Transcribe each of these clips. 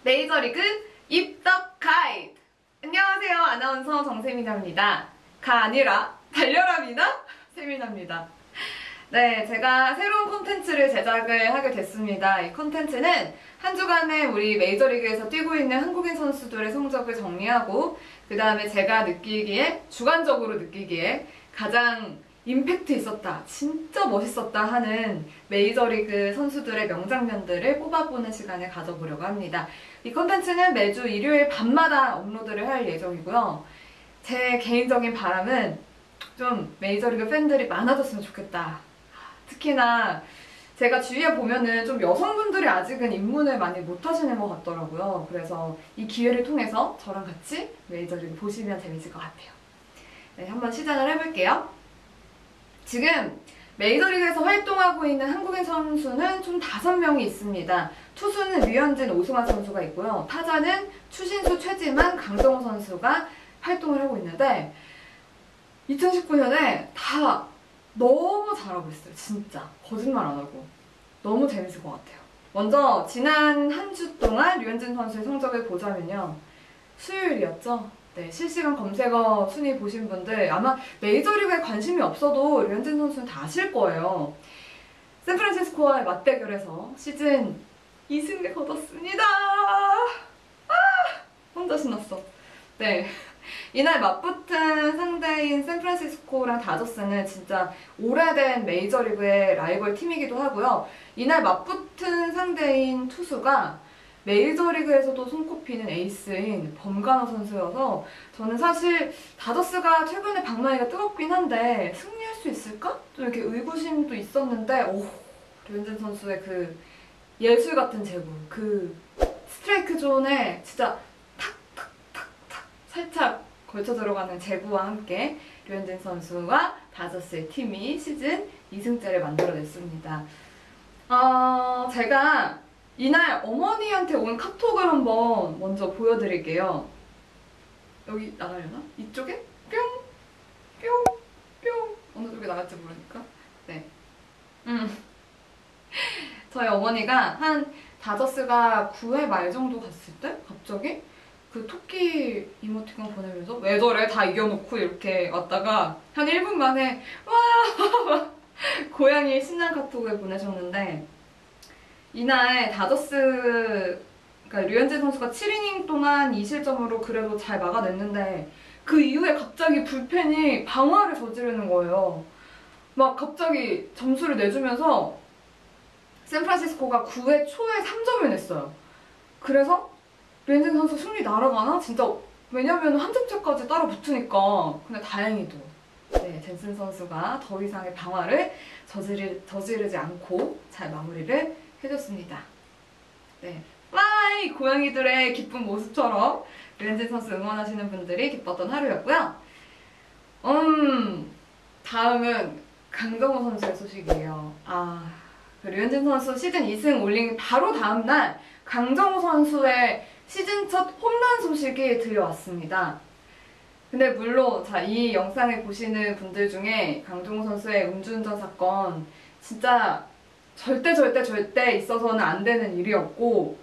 메이저리그 입덕 가이드! 안녕하세요. 아나운서 정세미나입니다. 가 아니라 달려라미나 세미나입니다. 네, 제가 새로운 콘텐츠를 제작을 하게 됐습니다. 이 콘텐츠는 한 주간에 우리 메이저리그에서 뛰고 있는 한국인 선수들의 성적을 정리하고 그 다음에 제가 느끼기에, 주관적으로 느끼기에 가장 임팩트 있었다, 진짜 멋있었다 하는 메이저리그 선수들의 명장면들을 뽑아보는 시간을 가져보려고 합니다. 이 콘텐츠는 매주 일요일 밤마다 업로드를 할 예정이고요. 제 개인적인 바람은 좀 메이저리그 팬들이 많아졌으면 좋겠다. 특히나 제가 주위에 보면은 좀 여성분들이 아직은 입문을 많이 못하시는 것 같더라고요. 그래서 이 기회를 통해서 저랑 같이 메이저리그 보시면 재밌을 것 같아요. 네, 한번 시작을 해볼게요. 지금 메이저리그에서 활동하고 있는 한국인 선수는 총 5명이 있습니다. 투수는 류현진, 오승환 선수가 있고요. 타자는 추신수, 최지만, 강정호 선수가 활동을 하고 있는데 2019년에 다 너무 잘하고 있어요. 진짜. 거짓말 안 하고. 너무 재밌을 것 같아요. 먼저 지난 한 주 동안 류현진 선수의 성적을 보자면요. 수요일이었죠. 네, 실시간 검색어 순위 보신 분들 아마 메이저리그에 관심이 없어도 류현진 선수는 다 아실 거예요. 샌프란시스코와의 맞대결에서 시즌 2승을 거뒀습니다. 혼자 신났어. 네, 이날 맞붙은 상대인 샌프란시스코랑 다저스는 진짜 오래된 메이저리그의 라이벌 팀이기도 하고요. 이날 맞붙은 상대인 투수가 메이저리그에서도 손꼽히는 에이스인 범간호 선수여서 저는 사실 다저스가 최근에 박나이가 뜨겁긴 한데 승리할 수 있을까? 좀 이렇게 의구심도 있었는데 류현진 선수의 그 예술 같은 제구, 그 스트라이크 존에 진짜 탁탁탁탁 살짝 걸쳐 들어가는 제구와 함께 류현진 선수와 다저스의 팀이 시즌 2승째를 만들어냈습니다. 제가 이날 어머니한테 온 카톡을 한번 먼저 보여드릴게요. 여기 나가려나? 이쪽에? 뿅! 뿅! 뿅! 어느 쪽에 나갈지 모르니까. 네. 저희 어머니가 한 다저스가 9회 말 정도 갔을 때 갑자기 그 토끼 이모티콘 보내면서 왜 저래? 다 이겨놓고 이렇게 왔다가 한 1분 만에 와! 고양이 신난 카톡을 보내셨는데 이날 다저스, 그러니까 류현진 선수가 7이닝 동안 2실점으로 그래도 잘 막아냈는데 그 이후에 갑자기 불펜이 방화를 저지르는 거예요. 막 갑자기 점수를 내주면서 샌프란시스코가 9회 초에 3점을 냈어요. 그래서 류현진 선수 승리 날아가나? 진짜 왜냐면 한 점차까지 따라 붙으니까. 근데 다행히도 네, 젠슨 선수가 더 이상의 방화를 저지르지 않고 잘 마무리를 해줬습니다. 네, 와이 고양이들의 기쁜 모습처럼 류현진 선수 응원하시는 분들이 기뻤던 하루였고요. 다음은 강정호 선수의 소식이에요. 그 류현진 선수 시즌 2승 올린 바로 다음날 강정호 선수의 시즌 첫 홈런 소식이 들려왔습니다. 근데 물론 이 영상을 보시는 분들 중에 강정호 선수의 음주운전 사건 진짜 절대 있어서는 안 되는 일이었고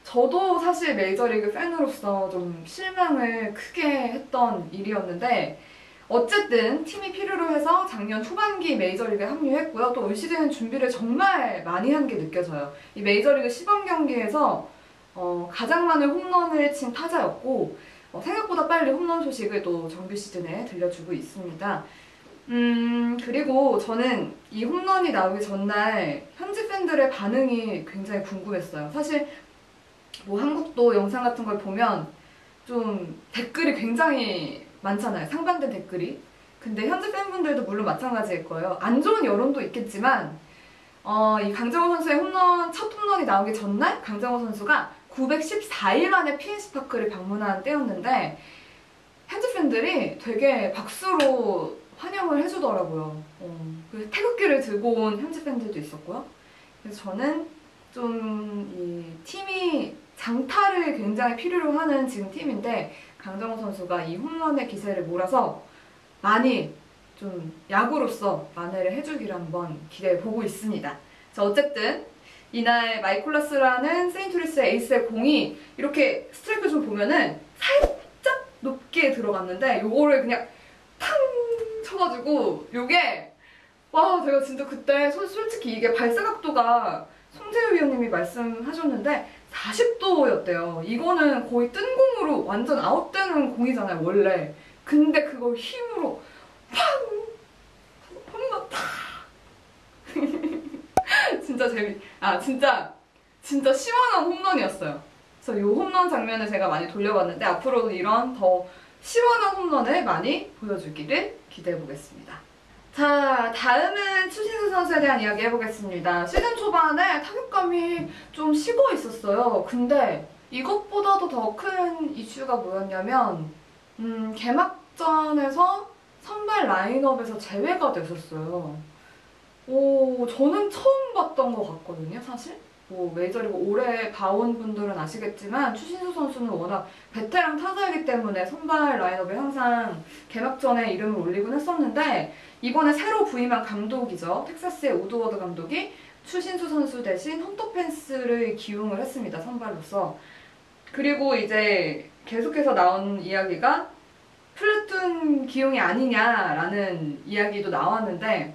저도 사실 메이저리그 팬으로서 좀 실망을 크게 했던 일이었는데 어쨌든 팀이 필요로 해서 작년 후반기 메이저리그에 합류했고요. 또 올 시즌 준비를 정말 많이 한 게 느껴져요. 이 메이저리그 시범 경기에서 가장 많은 홈런을 친 타자였고 생각보다 빨리 홈런 소식을 또 정규 시즌에 들려주고 있습니다. 그리고 저는 이 홈런이 나오기 전날 현지 팬들의 반응이 굉장히 궁금했어요. 사실 뭐 한국도 영상 같은 걸 보면 좀 댓글이 굉장히 많잖아요. 상반된 댓글이. 근데 현지 팬분들도 물론 마찬가지일 거예요. 안 좋은 여론도 있겠지만 이 강정호 선수의 첫 홈런이 나오기 전날 강정호 선수가 914일 만에 PNC 파크를 방문한 때였는데 현지 팬들이 되게 박수로 환영을 해주더라고요. 그 태극기를 들고 온 현지 팬들도 있었고요. 그래서 저는 좀 이 팀이 장타를 굉장히 필요로 하는 지금 팀인데 강정호 선수가 이 홈런의 기세를 몰아서 많이 좀 야구로서 만회를 해주기를 한번 기대해 보고 있습니다. 자, 어쨌든 이날 마이콜라스라는 세인트루이스의 에이스의 공이 이렇게 스트라이크 좀 보면은 살짝 높게 들어갔는데 요거를 그냥 탕 쳐가지고 요게 와 제가 진짜 그때 솔직히 이게 발사 각도가 송재효 위원님이 말씀하셨는데 40도였대요. 이거는 거의 뜬 공으로 완전 아웃되는 공이잖아요 원래. 근데 그걸 힘으로 팡! 홈런다. 진짜 시원한 홈런이었어요. 그래서 이 홈런 장면을 제가 많이 돌려봤는데 앞으로도 이런 더 시원한 홈런을 많이 보여주기를 기대해 보겠습니다. 자, 다음은 추신수 선수에 대한 이야기 해보겠습니다. 시즌 초반에 타격감이 좀 식어 있었어요. 근데 이것보다도 더 큰 이슈가 뭐였냐면 개막전에서 선발 라인업에서 제외가 됐었어요. 저는 처음 봤던 것 같거든요, 사실. 메이저리그 오래 봐온 분들은 아시겠지만 추신수 선수는 워낙 베테랑 타자이기 때문에 선발 라인업에 항상 개막전에 이름을 올리곤 했었는데 이번에 새로 부임한 감독이죠. 텍사스의 우드워드 감독이 추신수 선수 대신 헌터 펜스를 기용을 했습니다, 선발로서. 그리고 이제 계속해서 나온 이야기가 플래툰 기용이 아니냐라는 이야기도 나왔는데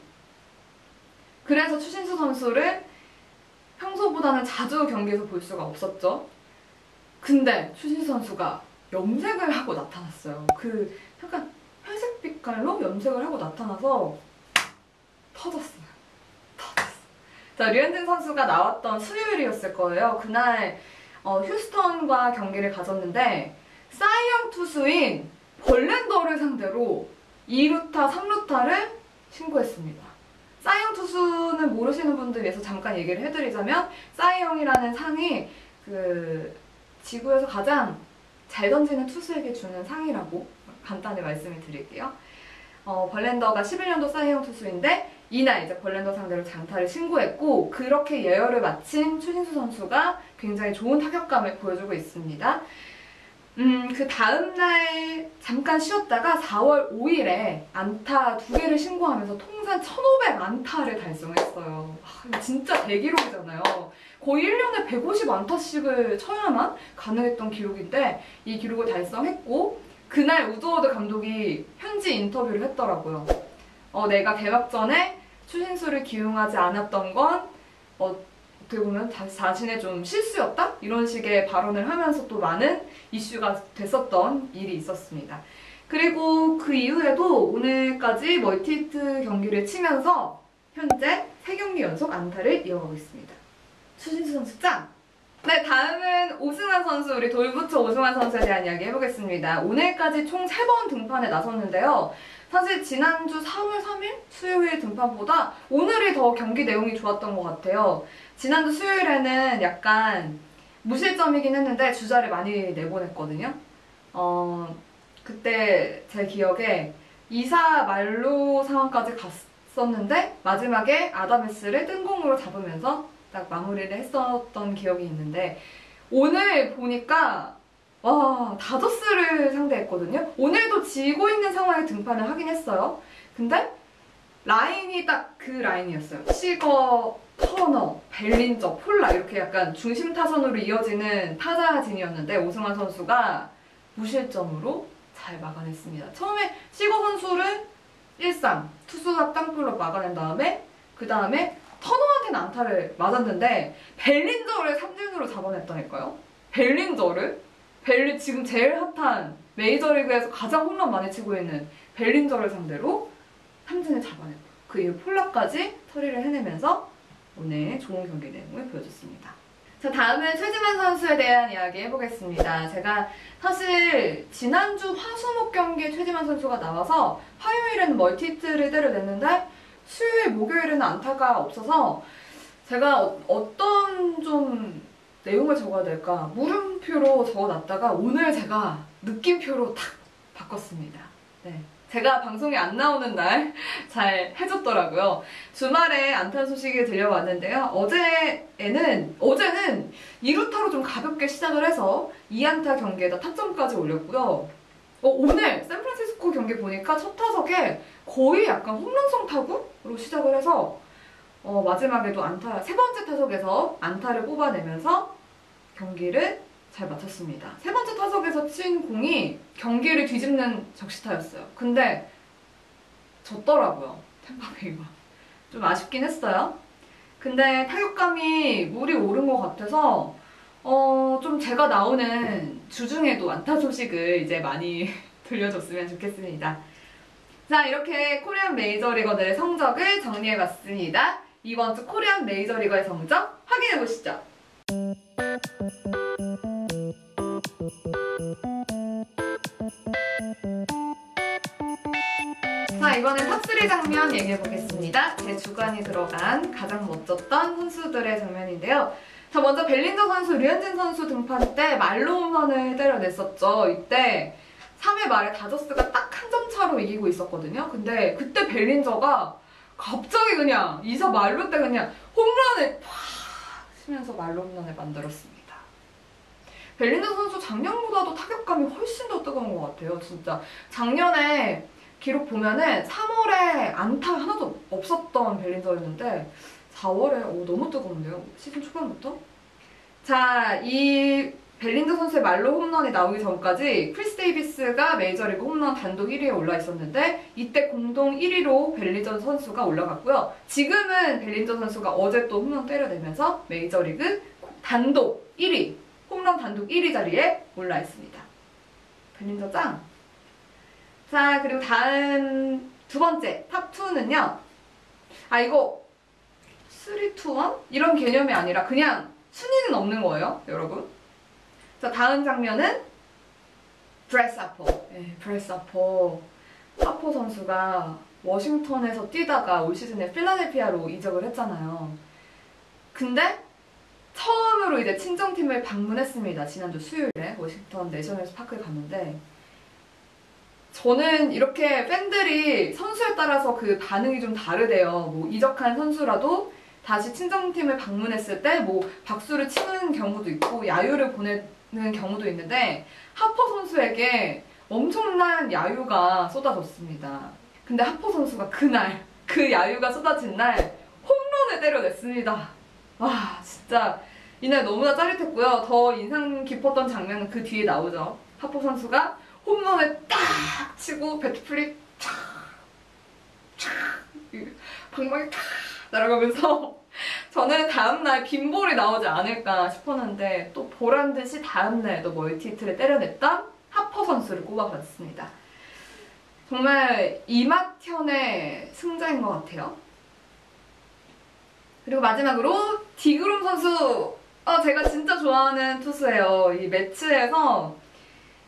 그래서 추신수 선수를 평소보다는 자주 경기에서 볼 수가 없었죠. 근데 추신수 선수가 염색을 하고 나타났어요. 그 약간 회색 빛깔로 염색을 하고 나타나서 터졌어요. 자, 류현진 선수가 나왔던 수요일이었을 거예요. 그날 휴스턴과 경기를 가졌는데 사이영 투수인 벌랜더를 상대로 2루타, 3루타를 신고했습니다. 사이영 투수는 모르시는 분들 위해서 잠깐 얘기를 해드리자면 사이영이라는 상이 그 지구에서 가장 잘 던지는 투수에게 주는 상이라고 간단히 말씀을 드릴게요. 벌랜더가 11년도 사이영 투수인데 이날 이제 벌랜더 상대로 장타를 신고했고 그렇게 예열을 마친 추신수 선수가 굉장히 좋은 타격감을 보여주고 있습니다. 그 다음날 잠깐 쉬었다가 4월 5일에 안타 2개를 신고하면서 통산 1,500 안타를 달성했어요. 진짜 대기록이잖아요. 거의 1년에 150 안타씩을 쳐야만 가능했던 기록인데 이 기록을 달성했고 그날 우드워드 감독이 현지 인터뷰를 했더라고요. 내가 개막전에 추신수를 기용하지 않았던 건 어떻게 보면 자신의 좀 실수였다? 이런 식의 발언을 하면서 또 많은 이슈가 됐었던 일이 있었습니다. 그리고 그 이후에도 오늘까지 멀티히트 경기를 치면서 현재 3경기 연속 안타를 이어가고 있습니다. 추신수 선수 짱! 네, 다음은 오승환 선수, 우리 돌부처 오승환 선수에 대한 이야기 해보겠습니다. 오늘까지 총 3번 등판에 나섰는데요. 사실 지난주 4월 3일 수요일 등판보다 오늘이 더 경기 내용이 좋았던 것 같아요. 지난주 수요일에는 약간 무실점이긴 했는데 주자를 많이 내보냈거든요. 그때 제 기억에 2사 만루 상황까지 갔었는데 마지막에 아다메스를 뜬공으로 잡으면서 딱 마무리를 했었던 기억이 있는데 오늘 보니까 와, 다저스를 상대했거든요. 오늘도 지고 있는 상황에 등판을 하긴 했어요. 근데 라인이 딱 그 라인이었어요. 시거, 터너, 벨린저, 폴라 이렇게 약간 중심 타선으로 이어지는 타자진이었는데 오승환 선수가 무실점으로 잘 막아냈습니다. 처음에 시거 선수를 1상, 투수가 땅볼로 막아낸 다음에 그 다음에 터너한테는 안타를 맞았는데 벨린저를 삼진으로 잡아냈다니까요. 지금 제일 핫한 메이저리그에서 가장 홈런 많이 치고 있는 벨린저를 상대로 삼진을 잡아냈고 그 이후 폴라까지 처리를 해내면서 오늘 좋은 경기 내용을 보여줬습니다. 자, 다음은 최지만 선수에 대한 이야기 해보겠습니다. 제가 사실 지난주 화수목 경기에 최지만 선수가 나와서 화요일에는 멀티히트를 때려냈는데 수요일, 목요일에는 안타가 없어서 제가 어떤 좀 내용을 적어야 될까? 물음표로 적어놨다가 오늘 제가 느낌표로 탁 바꿨습니다. 네. 제가 방송에 안 나오는 날 잘 해줬더라고요. 주말에 안타 소식이 들려왔는데요. 어제는 2루타로 좀 가볍게 시작을 해서 2안타 경기에다 타점까지 올렸고요. 오늘 샌프란시스코 경기 보니까 첫 타석에 거의 약간 홈런성 타구로 시작을 해서 마지막에도 세 번째 타석에서 안타를 뽑아내면서 경기를 잘 마쳤습니다. 세 번째 타석에서 친 공이 경기를 뒤집는 적시타였어요. 근데 졌더라고요. 템파베이가. 좀 아쉽긴 했어요. 근데 타격감이 물이 오른 것 같아서 좀 제가 나오는 주중에도 안타 소식을 이제 많이 들려줬으면 좋겠습니다. 자, 이렇게 코리안 메이저리거들의 성적을 정리해봤습니다. 이번 주 코리안 메이저리거의 성적 확인해보시죠. 자, 이번엔 탑3 장면 얘기해보겠습니다. 제 주관이 들어간 가장 멋졌던 선수들의 장면인데요. 자, 먼저 벨린저 선수, 류현진 선수 등판 때 말로 홈런을 때려냈었죠. 이때 3회 말에 다저스가 딱 한 점 차로 이기고 있었거든요. 근데 그때 벨린저가 갑자기 그냥 2사 말로 때 그냥 홈런을 팍 치면서 말로 홈런을 만들었습니다. 벨린저 선수 작년보다도 타격감이 훨씬 더 뜨거운 것 같아요. 진짜 작년에 기록 보면은 3월에 안타 하나도 없었던 벨린저였는데 4월에 너무 뜨거운데요? 시즌 초반부터? 자, 이 벨린저 선수의 말로 홈런이 나오기 전까지 크리스 데이비스가 메이저리그 홈런 단독 1위에 올라 있었는데 이때 공동 1위로 벨린저 선수가 올라갔고요. 지금은 벨린저 선수가 어제 또 홈런 때려내면서 메이저리그 단독 1위, 홈런 단독 1위 자리에 올라 있습니다. 벨린저 짱! 자, 그리고 다음 두 번째 탑2는요. 이거 3, 2, 1? 이런 개념이 아니라 그냥 순위는 없는 거예요, 여러분. 자, 다음 장면은 브렛 사퍼. 브렛 사퍼. 사퍼 선수가 워싱턴에서 뛰다가 올 시즌에 필라델피아로 이적을 했잖아요. 근데 처음으로 이제 친정팀을 방문했습니다. 지난주 수요일에 워싱턴 내셔널스 파크에 갔는데 저는 이렇게 팬들이 선수에 따라서 그 반응이 좀 다르대요. 뭐 이적한 선수라도 다시 친정팀을 방문했을 때 뭐 박수를 치는 경우도 있고 야유를 보내는 경우도 있는데 하퍼 선수에게 엄청난 야유가 쏟아졌습니다. 근데 하퍼 선수가 그날 그 야유가 쏟아진 날 홈런을 때려냈습니다. 와, 진짜 이날 너무나 짜릿했고요. 더 인상 깊었던 장면은 그 뒤에 나오죠. 하퍼 선수가 홈런을 딱 치고 배트 플립 촥 방망이 탁 날아가면서 저는 다음날 빈볼이 나오지 않을까 싶었는데 또 보란듯이 다음날도 멀티히트를 때려냈던 하퍼 선수를 꼽아봤습니다. 정말 이맛현의 승자인 것 같아요. 그리고 마지막으로 디그롬 선수, 제가 진짜 좋아하는 투수예요. 이 매치에서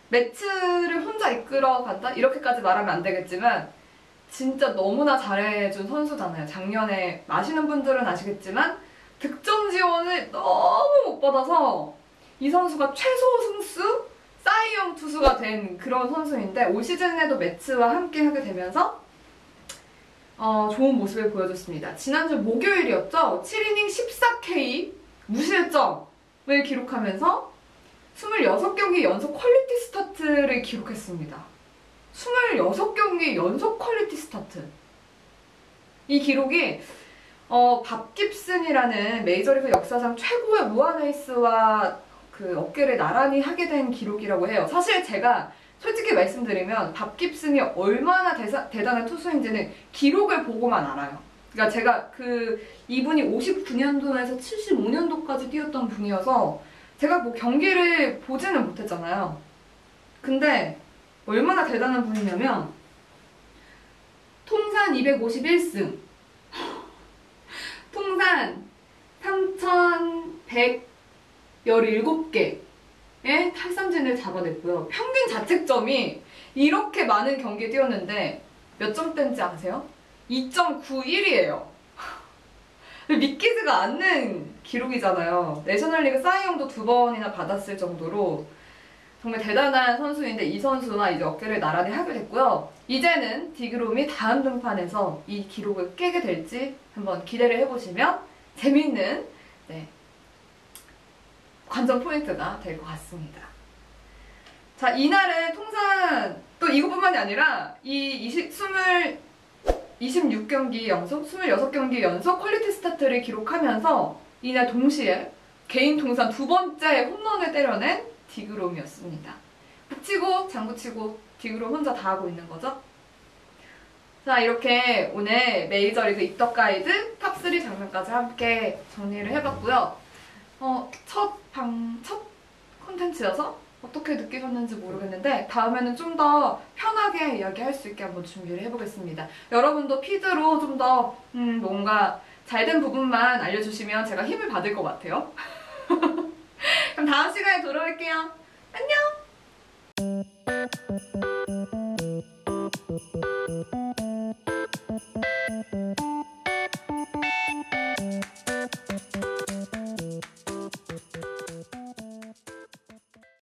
매치를 혼자 이끌어간다? 이렇게까지 말하면 안 되겠지만 진짜 너무나 잘해준 선수잖아요. 작년에 아시는 분들은 아시겠지만 득점 지원을 너무 못 받아서 이 선수가 최소 승수 사이영 투수가 된 그런 선수인데 올 시즌에도 매치와 함께 하게 되면서 좋은 모습을 보여줬습니다. 지난주 목요일이었죠. 7이닝 14K 무실점을 기록하면서 26경기 연속 퀄리티 스타트를 기록했습니다. 26경기 연속 퀄리티 스타트. 이 기록이 밥 깁슨이라는 메이저리그 역사상 최고의 무한에이스와 그 어깨를 나란히 하게 된 기록이라고 해요. 사실 제가 솔직히 말씀드리면 밥 깁슨이 얼마나 대단한 투수인지는 기록을 보고만 알아요. 그러니까 제가 이분이 59년도에서 75년도까지 뛰었던 분이어서 제가 뭐 경기를 보지는 못했잖아요. 근데 얼마나 대단한 분이냐면 통산 251승 통산 3117개의 탈삼진을 잡아냈고요. 평균 자책점이 이렇게 많은 경기에 뛰었는데 몇 점대인지 아세요? 2.91이에요. 믿기지가 않는 기록이잖아요. 내셔널리그 사이영도 2번이나 받았을 정도로 정말 대단한 선수인데 이 선수와 이제 어깨를 나란히 하게 됐고요. 이제는 디그롬이 다음 등판에서 이 기록을 깨게 될지 한번 기대를 해보시면 재밌는 관전 포인트가 될 것 같습니다. 자, 이날은 통산 또 이것뿐만이 아니라 이 26경기 연속, 26경기 연속 퀄리티 스타트를 기록하면서 이날 동시에 개인 통산 2번째 홈런을 때려낸 디그롬이었습니다. 북치고 장구치고 디그롬 혼자 다 하고 있는 거죠. 자, 이렇게 오늘 메이저리그 입덕 가이드 탑3 장면까지 함께 정리를 해봤고요. 첫 콘텐츠여서 어떻게 느끼셨는지 모르겠는데 다음에는 좀 더 편하게 이야기할 수 있게 한번 준비를 해보겠습니다. 여러분도 피드로 좀 더 뭔가 잘된 부분만 알려주시면 제가 힘을 받을 것 같아요. 그럼 다음 시간에 돌아올게요. 안녕!